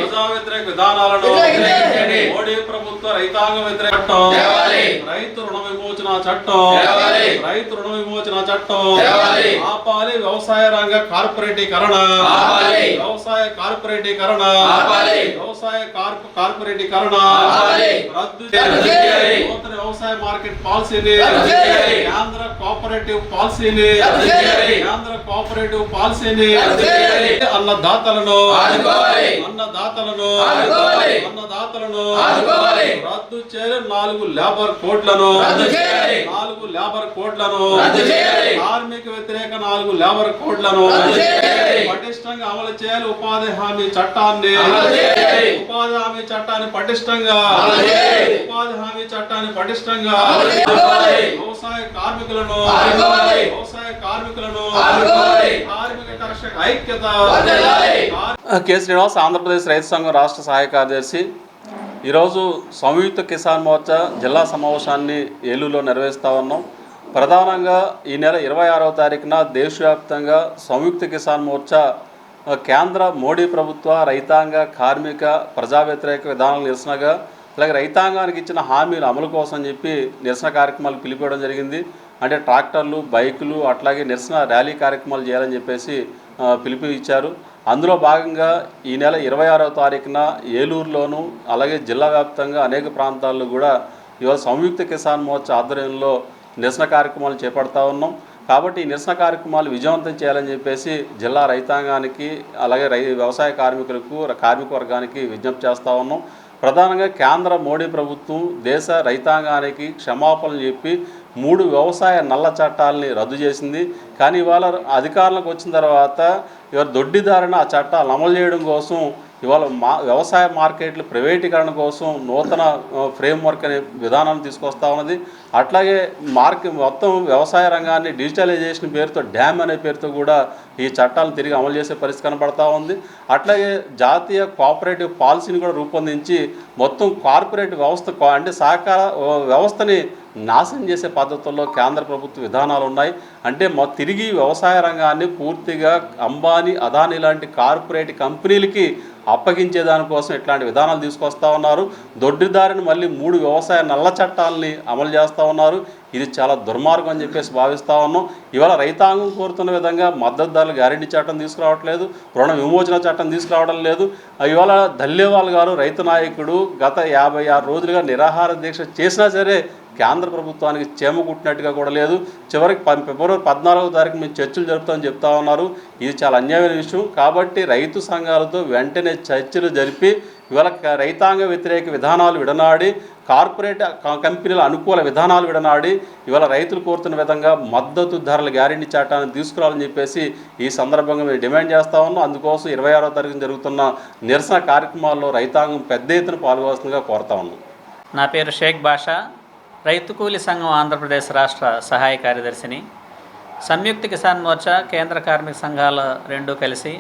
ప్రజా వ్యతిరేక విధానాలను మోడీ ప్రభుత్వ రైతాంగ వ్యతిరేక చట్టం, రైతు రుణ విమోచన చట్టం, రైతు రుణ విమోచన చట్టం ఆపాలి. వ్యవసాయ రంగ కార్పొరేటీకరణ, వ్యవసాయ కార్పొరేటీకరణ, వ్యవసాయ కార్పొరేటీకరణ రద్దు చేయాలి. నూతన వ్యవసాయ మార్కెట్ పాలసీని, కేంద్ర కోఆపరేటివ్ పాలసీని, కేంద్ర కోఆపరేటివ్ పాలసీని అన్నదాతలను రద్దు చేయాలి. 4 లేబర్ కోడ్లను కార్మిక వ్యతిరేక 4 లేబర్ కోడ్లను పటిష్టంగా అమలు చేయాలి. ఉపాధి హామీ చట్టాన్ని పటిష్టంగా వ్యవసాయ కార్మికులను కార్మిక కర్షక ఐక్యత. కె. శ్రీనివాస్, ఆంధ్రప్రదేశ్ రైతు సంఘం రాష్ట్ర సహాయ కార్యదర్శి. ఈరోజు సంయుక్త కిసాన్ మోర్చా జిల్లా సమావేశాన్ని ఏలూరులో నిర్వహిస్తూ ఉన్నాం. ప్రధానంగా ఈ నెల 26వ తారీఖున దేశవ్యాప్తంగా సంయుక్త కిసాన్ మోర్చా కేంద్ర మోడీ ప్రభుత్వ రైతాంగ కార్మిక ప్రజా వ్యతిరేక విధానాలు నిరసనగా, అలాగే రైతాంగానికి ఇచ్చిన హామీల అమలు కోసం చెప్పి నిరసన కార్యక్రమాలు పిలిపించడం జరిగింది. అంటే ట్రాక్టర్లు, బైకులు, అట్లాగే నిరసన ర్యాలీ కార్యక్రమాలు చేయాలని చెప్పేసి పిలుపు ఇచ్చారు. అందులో భాగంగా ఈ నెల 26వ తారీఖున ఏలూరులోను, అలాగే జిల్లా వ్యాప్తంగా అనేక ప్రాంతాల్లో కూడా ఇవాళ సంయుక్త కిసాన్ మోర్చా ఆధ్వర్యంలో నిరసన కార్యక్రమాలు చేపడతా ఉన్నాం. కాబట్టి ఈ నిరసన కార్యక్రమాలు విజయవంతం చేయాలని చెప్పేసి జిల్లా రైతాంగానికి, అలాగే వ్యవసాయ కార్మికులకు, కార్మిక వర్గానికి విజ్ఞప్తి చేస్తూ ఉన్నాం. ప్రధానంగా కేంద్ర మోడీ ప్రభుత్వం దేశ రైతాంగానికి క్షమాపణలు చెప్పి 3 వ్యవసాయ నల్ల చట్టాలని రద్దు చేసింది. కానీ ఇవాళ అధికారంలోకి వచ్చిన తర్వాత ఇవాళ దొడ్డిదారిన ఆ చట్టాలను అమలు చేయడం కోసం ఇవాళ వ్యవసాయ మార్కెట్లు ప్రైవేటీకరణ కోసం నూతన ఫ్రేమ్వర్క్ అనే విధానాన్ని తీసుకొస్తా ఉన్నది. అట్లాగే మొత్తం వ్యవసాయ రంగాన్ని డిజిటలైజేషన్ పేరుతో, డ్యామ్ అనే పేరుతో కూడా ఈ చట్టాలను తిరిగి అమలు చేసే పరిస్థితి కనబడతా ఉంది. అట్లాగే జాతీయ కోఆపరేటివ్ పాలసీని కూడా రూపొందించి మొత్తం కార్పొరేట్ వ్యవస్థ అంటే సహకార వ్యవస్థని నాశనం చేసే పద్ధతుల్లో కేంద్ర ప్రభుత్వ విధానాలు ఉన్నాయి. అంటే తిరిగి వ్యవసాయ రంగాన్ని పూర్తిగా అంబానీ, అదానీ లాంటి కార్పొరేట్ కంపెనీలకి అప్పగించే దానికోసం ఇట్లాంటి విధానాలు తీసుకొస్తా ఉన్నారు. దొడ్డిదారిని మళ్ళీ 3 వ్యవసాయ నల్ల చట్టాలని అమలు చేస్తూ ఉన్నారు. ఇది చాలా దుర్మార్గం అని చెప్పేసి భావిస్తూ ఉన్నాం. ఇవాళ రైతాంగం కోరుతున్న విధంగా మద్దతు ధరల గ్యారెంటీ చట్టం తీసుకురావట్లేదు, రుణ విమోచన చట్టం తీసుకురావడం లేదు. ఇవాళ ధల్లేవాల్ గారు రైతు నాయకుడు గత 56 రోజులుగా నిరాహార దీక్ష చేసినా సరే కేంద్ర ప్రభుత్వానికి చేమ కుట్టినట్టుగా కూడా లేదు. చివరికి ఫిబ్రవరి 14వ తారీఖు మేము చర్చలు జరుపుతామని చెప్తా ఉన్నారు. ఇది చాలా అన్యాయమైన విషయం. కాబట్టి రైతు సంఘాలతో వెంటనే చర్చలు జరిపి ఇవాళ రైతాంగ వ్యతిరేక విధానాలు విడనాడి, కార్పొరేట్ కంపెనీల అనుకూల విధానాలు విడనాడి ఇవాళ రైతులు కోరుతున్న విధంగా మద్దతు ధరల గ్యారెంటీ చట్టాన్ని తీసుకురావాలని చెప్పేసి ఈ సందర్భంగా మేము డిమాండ్ చేస్తూ ఉన్నాం. అందుకోసం 26వ తారీఖున జరుగుతున్న నిరసన కార్యక్రమాల్లో రైతాంగం పెద్ద ఎత్తున పాల్గొవలసిందిగా కోరుతా ఉన్నాం. నా పేరు షేక్ బాషా, రైతు కూలి సంఘం ఆంధ్రప్రదేశ్ రాష్ట్ర సహాయ కార్యదర్శిని. సంయుక్త కిసాన్ మోర్చా, కేంద్ర కార్మిక సంఘాలు రెండూ కలిసి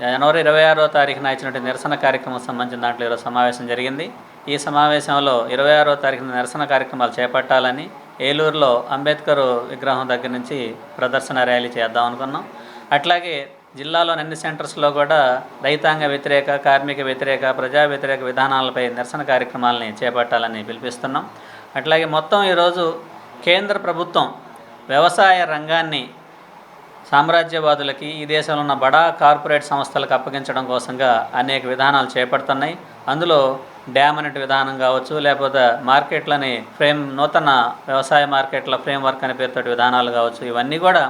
జనవరి 26వ తారీఖున ఇచ్చినటువంటి నిరసన కార్యక్రమం సంబంధించిన దాంట్లో ఈరోజు సమావేశం జరిగింది. ఈ సమావేశంలో 26వ తారీఖున నిరసన కార్యక్రమాలు చేపట్టాలని ఏలూరులో అంబేద్కర్ విగ్రహం దగ్గర నుంచి ప్రదర్శన ర్యాలీ చేద్దాం అనుకున్నాం. అట్లాగే జిల్లాలోని అన్ని సెంటర్స్లో కూడా రైతాంగ వ్యతిరేక, కార్మిక వ్యతిరేక, ప్రజా వ్యతిరేక విధానాలపై నిరసన కార్యక్రమాలని చేపట్టాలని పిలిపిస్తున్నాం. అట్లాగే మొత్తం ఈరోజు కేంద్ర ప్రభుత్వం వ్యవసాయ రంగాన్ని సామ్రాజ్యవాదులకి, ఈ దేశంలో ఉన్న బడా కార్పొరేట్ సంస్థలకు అప్పగించడం కోసంగా అనేక విధానాలు చేపడుతున్నాయి. అందులో డ్యామ్ అనే విధానం కావచ్చు, లేకపోతే మార్కెట్లని నూతన వ్యవసాయ మార్కెట్ల ఫ్రేమ్వర్క్ అనే పేరుతో విధానాలు కావచ్చు. ఇవన్నీ కూడా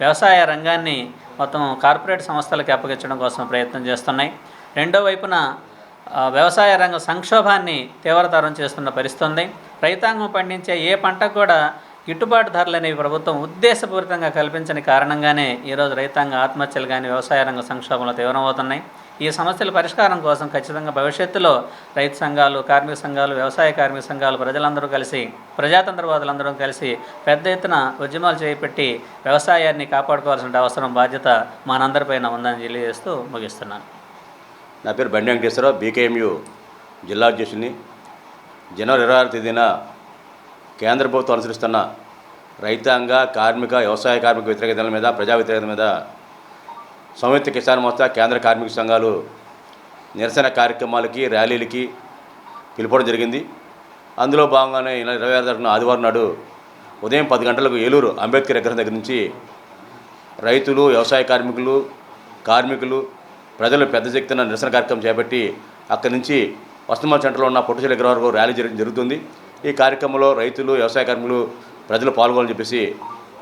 వ్యవసాయ రంగాన్ని మొత్తం కార్పొరేట్ సంస్థలకి అప్పగించడం కోసం ప్రయత్నం చేస్తున్నాయి. రెండో వైపున వ్యవసాయ రంగ సంక్షోభాన్ని తీవ్రతరం చేస్తున్న పరిస్థితి ఉంది. రైతాంగం పండించే ఏ పంటకు కూడా గిట్టుబాటు ధరలు అనేవి ప్రభుత్వం ఉద్దేశపూరితంగా కల్పించని కారణంగానే ఈరోజు రైతాంగ ఆత్మహత్యలు కానీ వ్యవసాయ రంగ సంక్షోభంలో తీవ్రమవుతున్నాయి. ఈ సమస్యల పరిష్కారం కోసం ఖచ్చితంగా భవిష్యత్తులో రైతు సంఘాలు, కార్మిక సంఘాలు, వ్యవసాయ కార్మిక సంఘాలు, ప్రజలందరూ కలిసి, ప్రజాతంత్రవాదులందరూ కలిసి పెద్ద ఎత్తున ఉద్యమాలు చేపట్టి వ్యవసాయాన్ని కాపాడుకోవాల్సిన అవసరం, బాధ్యత మనందరిపైన ఉందని తెలియజేస్తూ ముగిస్తున్నాను. నా పేరు బండి వెంకటేశ్వరరావు, బీకేఎంయు జిల్లా అధ్యక్షుని. జనవరి 26వ తేదీన కేంద్ర ప్రభుత్వం అనుసరిస్తున్న రైతాంగ, కార్మిక, వ్యవసాయ కార్మిక వ్యతిరేకతల మీద, ప్రజా వ్యతిరేకత మీద సంయుక్త కిసాన్ మోర్చా, కేంద్ర కార్మిక సంఘాలు నిరసన కార్యక్రమాలకి ర్యాలీలకి పిలుపడం జరిగింది. అందులో భాగంగానే 26 తారీఖున ఆదివారం నాడు ఉదయం 10 గంటలకు ఏలూరు అంబేద్కర్ విగ్రహం దగ్గర నుంచి రైతులు, వ్యవసాయ కార్మికులు, ప్రజలు పెద్ద శక్తిన నిరసన కార్యక్రమం చేపట్టి అక్కడి నుంచి వస్తమాన్ సెంటర్లో ఉన్న పొట్టుచెల విగ్రహం వరకు ర్యాలీ జరుగుతుంది. ఈ కార్యక్రమంలో రైతులు, వ్యవసాయ కార్మికులు, ప్రజలు పాల్గొనాలని చెప్పేసి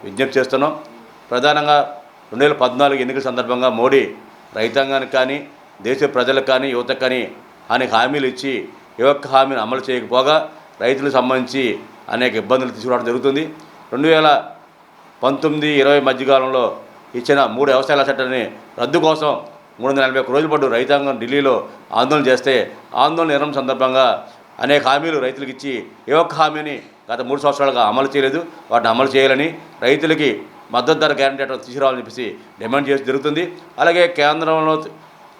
విజ్ఞప్తి చేస్తున్నాం. ప్రధానంగా 2014 ఎన్నికల సందర్భంగా మోడీ రైతాంగానికి కానీ, దేశ ప్రజలకు కానీ, యువతకు కానీ అనేక హామీలు ఇచ్చి ఏ ఒక్క హామీని అమలు చేయకపోగా రైతులకు సంబంధించి అనేక ఇబ్బందులు తీసుకురావడం జరుగుతుంది. 2019-20 మధ్యకాలంలో ఇచ్చిన 3 వ్యవసాయాల చట్టాన్ని రద్దు కోసం 341 రోజుల పాటు రైతాంగం ఢిల్లీలో ఆందోళన చేస్తే ఆందోళన నిర్వహణ సందర్భంగా అనేక హామీలు రైతులకు ఇచ్చి ఏ ఒక్క హామీని గత 3 సంవత్సరాలుగా అమలు చేయలేదు. వాటిని అమలు చేయాలని, రైతులకి మద్దతు ధర గ్యారంటీ అట్లా తీసుకురావాలని చెప్పేసి డిమాండ్ చేసి జరుగుతుంది. అలాగే కేంద్రంలో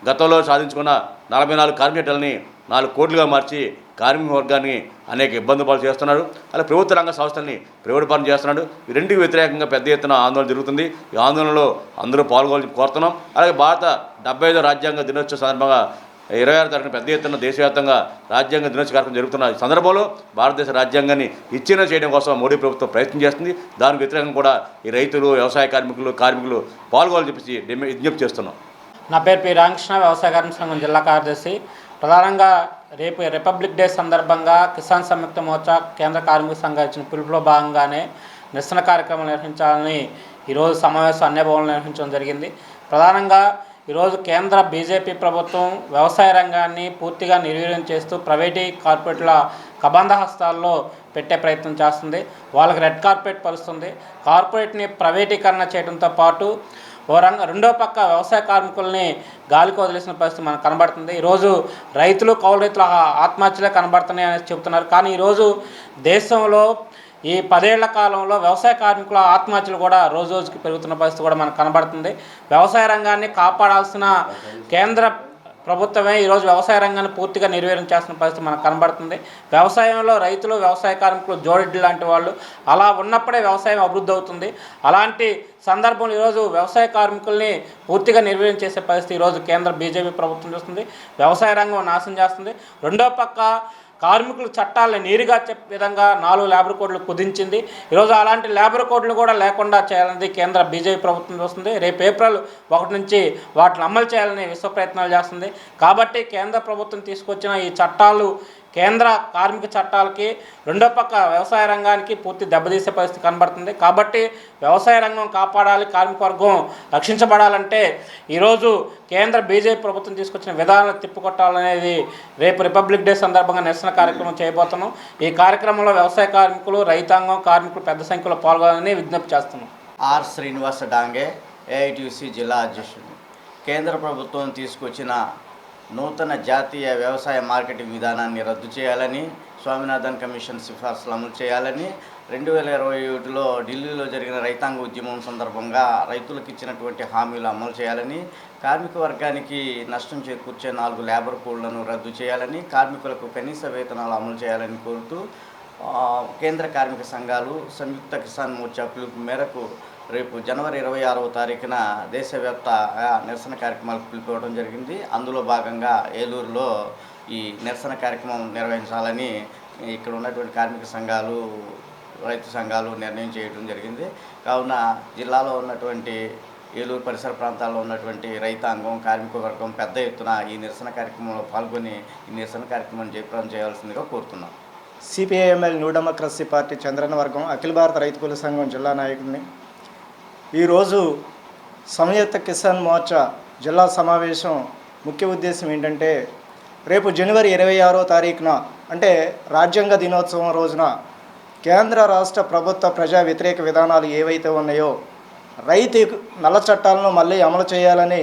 గతంలో సాధించుకున్న 44 కార్మిక చట్టాలని 4 కోట్లుగా మార్చి కార్మిక వర్గాన్ని అనేక ఇబ్బందులు పాలు చేస్తున్నాడు. అలాగే ప్రభుత్వ రంగ సంస్థల్ని ప్రైవేట్ పరం చేస్తున్నాడు. ఈ రెండుకి వ్యతిరేకంగా పెద్ద ఎత్తున ఆందోళన జరుగుతుంది. ఈ ఆందోళనలో అందరూ పాల్గొనాలని కోరుతున్నాం. అలాగే భారత 75వ రాజ్యాంగ దినోత్సవ సందర్భంగా 26 తారీఖున పెద్ద ఎత్తున దేశవ్యాప్తంగా రాజ్యాంగ దినోత్సవ కార్యక్రమం జరుగుతున్న ఈ సందర్భంలో భారతదేశ రాజ్యాంగాన్ని ఇచ్చిన చేయడం కోసం మోడీ ప్రభుత్వం ప్రయత్నం చేస్తుంది. దానికి వ్యతిరేకంగా కూడా ఈ రైతులు, వ్యవసాయ కార్మికులు పాల్గొనాలని చెప్పేసి విజ్ఞప్తి చేస్తున్నాం. నా పేరు పి రామకృష్ణ, వ్యవసాయ కార్మిక సంఘం జిల్లా కార్యదర్శి. ప్రధానంగా రేపు రిపబ్లిక్ డే సందర్భంగా కిసాన్ సంయుక్త మోర్చా కేంద్ర కార్మిక సంఘం ఇచ్చిన పిలుపులో భాగంగానే నిరసన కార్యక్రమం నిర్వహించాలని ఈరోజు సమావేశం అన్ని భవన్లు నిర్వహించడం జరిగింది. ప్రధానంగా ఈరోజు కేంద్ర బీజేపీ ప్రభుత్వం వ్యవసాయ రంగాన్ని పూర్తిగా నిర్వీర్యం చేస్తూ ప్రైవేటీ కార్పొరేట్ల కబంధ హస్తాల్లో పెట్టే ప్రయత్నం చేస్తుంది. వాళ్ళకి రెడ్ కార్పెట్ పరుస్తుంది. కార్పొరేట్ని ప్రైవేటీకరణ చేయడంతో పాటు రెండో పక్క వ్యవసాయ కార్మికుల్ని గాలికి వదిలేసిన పరిస్థితి మనకు కనబడుతుంది. ఈరోజు రైతులు, కౌలు రైతుల ఆత్మహత్యలే కనబడుతున్నాయి అని చెబుతున్నారు. కానీ ఈరోజు దేశంలో ఈ 10 ఏళ్ల కాలంలో వ్యవసాయ కార్మికుల ఆత్మహత్యలు కూడా రోజు రోజుకి పెరుగుతున్న పరిస్థితి కూడా మనకు కనబడుతుంది. వ్యవసాయ రంగాన్ని కాపాడాల్సిన కేంద్ర ప్రభుత్వమే ఈరోజు వ్యవసాయ రంగాన్ని పూర్తిగా నిర్వీర్యం చేస్తున్న పరిస్థితి మనకు కనబడుతుంది. వ్యవసాయంలో రైతులు, వ్యవసాయ కార్మికులు జోడిడ్లు లాంటి వాళ్ళు, అలా ఉన్నప్పుడే వ్యవసాయం అభివృద్ధి అవుతుంది. అలాంటి సందర్భంలో ఈరోజు వ్యవసాయ కార్మికుల్ని పూర్తిగా నిర్వీర్యం చేసే పరిస్థితి ఈరోజు కేంద్ర బీజేపీ ప్రభుత్వం చూస్తుంది. వ్యవసాయ రంగం నాశనం చేస్తుంది. రెండో పక్క కార్మికుల చట్టాలను నీరుగా చెప్పే విధంగా 4 లేబర్ కోడ్లు కుదించింది. ఈరోజు అలాంటి లేబర్ కోడ్లు కూడా లేకుండా చేయాలని కేంద్ర బీజేపీ ప్రభుత్వం చూస్తుంది. రేపు ఏప్రిల్ 1 నుంచి వాటిని అమలు చేయాలని విశ్వ ప్రయత్నాలు చేస్తుంది. కాబట్టి కేంద్ర ప్రభుత్వం తీసుకొచ్చిన ఈ చట్టాలు కేంద్ర కార్మిక చట్టాలకి, రెండో పక్క వ్యవసాయ రంగానికి పూర్తి దెబ్బతీసే పరిస్థితి కనబడుతుంది. కాబట్టి వ్యవసాయ రంగం కాపాడాలి, కార్మిక వర్గం రక్షించబడాలంటే ఈరోజు కేంద్ర బీజేపీ ప్రభుత్వం తీసుకొచ్చిన విధానాలు తిప్పికొట్టాలనేది రేపు రిపబ్లిక్ డే సందర్భంగా నిరసన కార్యక్రమం చేయబోతున్నాం. ఈ కార్యక్రమంలో వ్యవసాయ కార్మికులు, రైతాంగం, కార్మికులు పెద్ద సంఖ్యలో పాల్గొనాలని విజ్ఞప్తి చేస్తున్నాం. ఆర్ శ్రీనివాస డాంగే, ఏఐటీయూసీ జిల్లా అధ్యక్షుడు. కేంద్ర ప్రభుత్వం తీసుకొచ్చిన నూతన జాతీయ వ్యవసాయ మార్కెటింగ్ విధానాన్ని రద్దు చేయాలని, స్వామినాథన్ కమిషన్ సిఫార్సులు అమలు చేయాలని, 2021లో ఢిల్లీలో జరిగిన రైతాంగ ఉద్యమం సందర్భంగా రైతులకు ఇచ్చినటువంటి హామీలు అమలు చేయాలని, కార్మిక వర్గానికి నష్టం చేకూర్చే 4 లేబర్ కోడ్లను రద్దు చేయాలని, కార్మికులకు కనీస వేతనాలు అమలు చేయాలని కోరుతూ కేంద్ర కార్మిక సంఘాలు సంయుక్త కిసాన్ మోర్చా పిలుపు మేరకు రేపు జనవరి 26వ తారీఖున దేశవ్యాప్త నిరసన కార్యక్రమాలకు పిలుపుకోవడం జరిగింది. అందులో భాగంగా ఏలూరులో ఈ నిరసన కార్యక్రమం నిర్వహించాలని ఇక్కడ ఉన్నటువంటి కార్మిక సంఘాలు, రైతు సంఘాలు నిర్ణయం చేయడం జరిగింది. కావున జిల్లాలో ఉన్నటువంటి ఏలూరు పరిసర ప్రాంతాల్లో ఉన్నటువంటి రైతాంగం, కార్మిక వర్గం పెద్ద ఎత్తున ఈ నిరసన కార్యక్రమంలో పాల్గొని ఈ నిరసన కార్యక్రమాన్ని జయప్రదం చేయాల్సిందిగా కోరుతున్నాం. CPIML new democracy party Chandranna వర్గం, అఖిల భారత రైతు కూలీ సంఘం జిల్లా నాయకుడిని. ఈరోజు సంయుక్త కిసాన్ మోర్చా జిల్లా సమావేశం ముఖ్య ఉద్దేశం ఏంటంటే, రేపు జనవరి 26వ తారీఖున అంటే రాజ్యాంగ దినోత్సవం రోజున కేంద్ర రాష్ట్ర ప్రభుత్వ ప్రజా వ్యతిరేక విధానాలు ఏవైతే ఉన్నాయో రైతు నల్ల చట్టాలను మళ్ళీ అమలు చేయాలని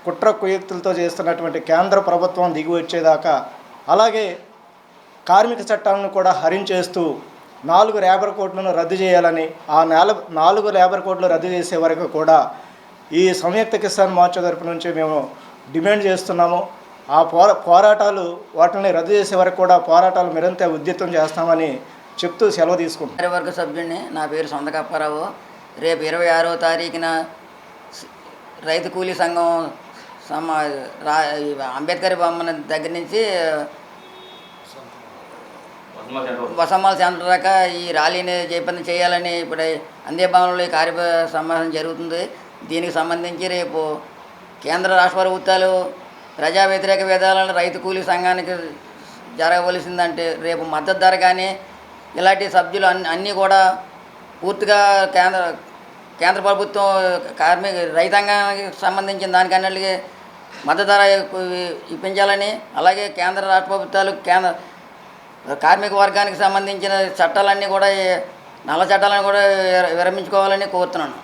కుట్ర కుయుక్తులతో చేస్తున్నటువంటి కేంద్ర ప్రభుత్వం దిగి వచ్చేదాకా, అలాగే కార్మిక చట్టాలను కూడా హరించేస్తూ 4 లేబర్ కోడ్లను రద్దు చేయాలని, ఆ 4 లేబర్ కోడ్లు రద్దు చేసే వరకు కూడా ఈ సంయుక్త కిసాన్ మోర్చా తరపు నుంచి మేము డిమాండ్ చేస్తున్నాము. ఆ పోరాటాలు వాటిని రద్దు చేసే వరకు కూడా పోరాటాలు మరింత ఉధృతం చేస్తామని చెప్తూ సెలవు తీసుకుంటాం. కార్యవర్గ సభ్యుడిని. నా పేరు సొంతకప్పారావు. రేపు 26వ తారీఖున రైతు కూలీ సంఘం ఈ అంబేద్కర్ బొమ్మ దగ్గర నుంచి వసమాల సెంటర్ దాకా ఈ ర్యాలీని జయప్రదం చేయాలని ఇప్పుడు అందే భవనంలో ఈ కార్య సమావేశం జరుగుతుంది. దీనికి సంబంధించి రేపు కేంద్ర రాష్ట్ర ప్రభుత్వాలు ప్రజా వ్యతిరేక విధానాలను రైతు కూలీ సంఘానికి జరగవలసిందంటే రేపు మద్దతు ధర కానీ ఇలాంటి సభ్యులు అన్నీ కూడా పూర్తిగా కేంద్ర ప్రభుత్వం రైతాంగానికి సంబంధించిన దానికన్నిటికీ మద్దతు ధర ఇప్పించాలని, అలాగే కేంద్ర రాష్ట్ర ప్రభుత్వాలు కార్మిక వర్గానికి సంబంధించిన చట్టాలన్నీ కూడా నల్ల చట్టాలను కూడా విరమించుకోవాలని కోరుతున్నాను.